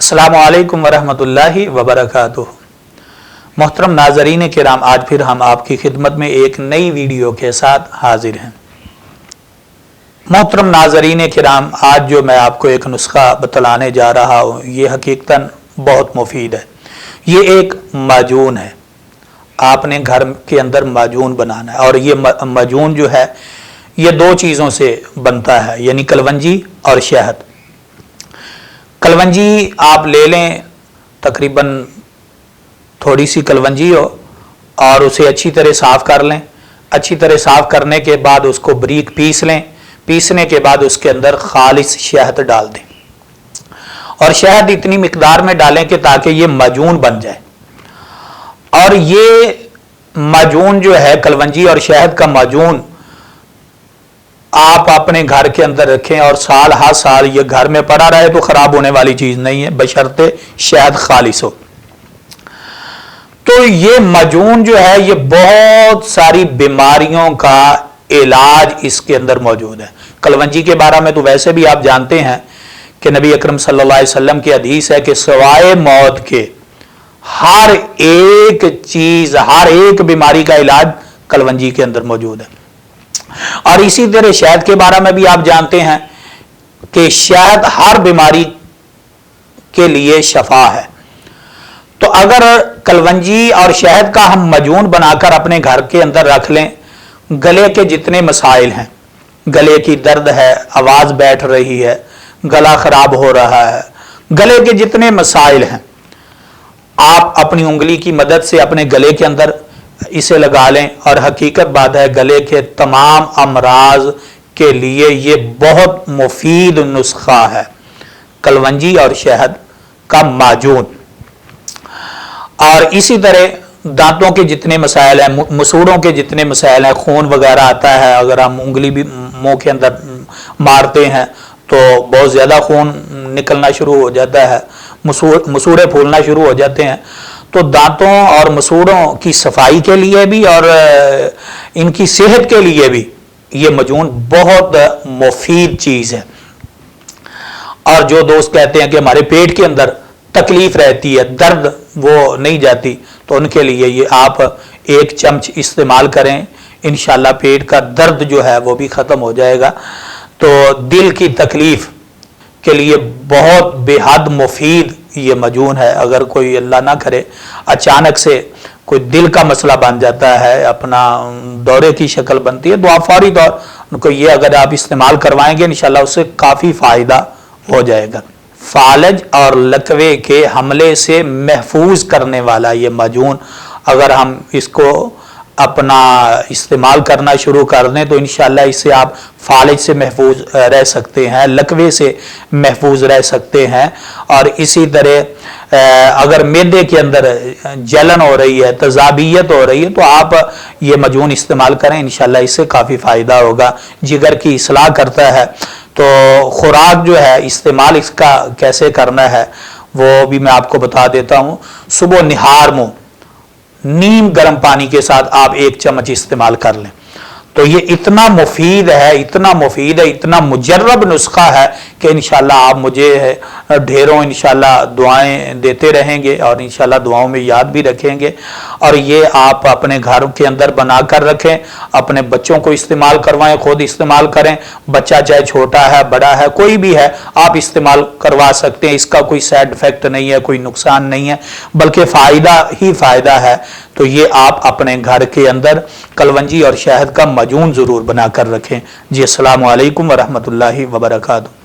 अस्सलामु अलैकुम वरहमतुल्लाहि वबरकातुहू। मोहतरम नाज़रीन किराम, आज फिर हम आपकी खिदमत में एक नई वीडियो के साथ हाजिर हैं। मोहतरम नाज़रीन किराम, आज जो मैं आपको एक नुस्खा बतलाने जा रहा हूँ, ये हकीकतन बहुत मुफीद है। ये एक माजून है, आपने घर के अंदर माजून बनाना है। और ये माजून जो है ये दो चीज़ों से बनता है, यानी कलवंजी और शहद। कलवंजी आप ले लें, तकरीबन थोड़ी सी कलवंजी हो और उसे अच्छी तरह साफ़ कर लें। अच्छी तरह साफ़ करने के बाद उसको बारीक पीस लें। पीसने के बाद उसके अंदर खालिस शहद डाल दें और शहद इतनी मिकदार में डालें कि ताकि ये माजून बन जाए। और ये माजून जो है, कलवंजी और शहद का माजून, आप अपने घर के अंदर रखें और साल हर साल ये घर में पड़ा रहे तो खराब होने वाली चीज नहीं है, बशर्ते शहद खालिस हो। तो ये माजून जो है ये बहुत सारी बीमारियों का इलाज इसके अंदर मौजूद है। कलवंजी के बारे में तो वैसे भी आप जानते हैं कि नबी अकरम सल्लल्लाहु अलैहि वसल्लम की हदीस है कि सवाए मौत के हर एक चीज, हर एक बीमारी का इलाज कलवंजी के अंदर मौजूद है। और इसी तरह शहद के बारे में भी आप जानते हैं कि शहद हर बीमारी के लिए शफा है। तो अगर कलवंजी और शहद का हम माजून बनाकर अपने घर के अंदर रख लें, गले के जितने मसाइल हैं, गले की दर्द है, आवाज बैठ रही है, गला खराब हो रहा है, गले के जितने मसाइल हैं, आप अपनी उंगली की मदद से अपने गले के अंदर इसे लगा लें। और हकीकत बात है, गले के तमाम अमराज के लिए ये बहुत मुफीद नुस्खा है, कलवंजी और शहद का माजून। और इसी तरह दांतों के जितने मसाइल हैं, मसूड़ों के जितने मसाइल हैं, खून वगैरह आता है, अगर हम उंगली भी मुंह के अंदर मारते हैं तो बहुत ज़्यादा खून निकलना शुरू हो जाता है, मसूड़े फूलना शुरू हो जाते हैं। तो दांतों और मसूड़ों की सफाई के लिए भी और इनकी सेहत के लिए भी ये माजून बहुत मुफीद चीज़ है। और जो दोस्त कहते हैं कि हमारे पेट के अंदर तकलीफ रहती है, दर्द वो नहीं जाती, तो उनके लिए ये आप एक चम्मच इस्तेमाल करें, इंशाल्लाह पेट का दर्द जो है वो भी ख़त्म हो जाएगा। तो दिल की तकलीफ के लिए बहुत बेहद मुफीद ये माजून है। अगर कोई अल्लाह ना करे अचानक से कोई दिल का मसला बन जाता है, अपना दौरे की शक्ल बनती है, तो आप फौरी तौर उनको ये अगर आप इस्तेमाल करवाएंगे, इंशाल्लाह उससे काफ़ी फ़ायदा हो जाएगा। फालज और लकवे के हमले से महफूज करने वाला ये माजून, अगर हम इसको अपना इस्तेमाल करना शुरू कर दें तो इंशाल्लाह इससे आप फालिज से महफूज रह सकते हैं, लकवे से महफूज रह सकते हैं। और इसी तरह अगर मैदे के अंदर जलन हो रही है, तजाबियत हो रही है, तो आप ये माजून इस्तेमाल करें, इंशाल्लाह इससे काफ़ी फ़ायदा होगा। जिगर की इस्लाह करता है। तो खुराक जो है, इस्तेमाल इसका कैसे करना है वो भी मैं आपको बता देता हूँ। सुबह निहार मुँह नीम गर्म पानी के साथ आप एक चम्मच इस्तेमाल कर लें, तो ये इतना मुफीद है, इतना मुफीद है, इतना मुजर्रब नुस्खा है कि इंशाल्लाह आप मुझे ढेरों इंशाल्लाह दुआएं देते रहेंगे और इंशाल्लाह दुआओं में याद भी रखेंगे। और ये आप अपने घर के अंदर बना कर रखें, अपने बच्चों को इस्तेमाल करवाएं, खुद इस्तेमाल करें। बच्चा चाहे छोटा है, बड़ा है, कोई भी है, आप इस्तेमाल करवा सकते हैं। इसका कोई साइड इफेक्ट नहीं है, कोई नुकसान नहीं है, बल्कि फ़ायदा ही फ़ायदा है। तो ये आप अपने घर के अंदर कलवंजी और शहद का माजून ज़रूर बना कर रखें। जी, अस्सलामु अलैकुम वरहमतुल्लाहि वबरकातुहू।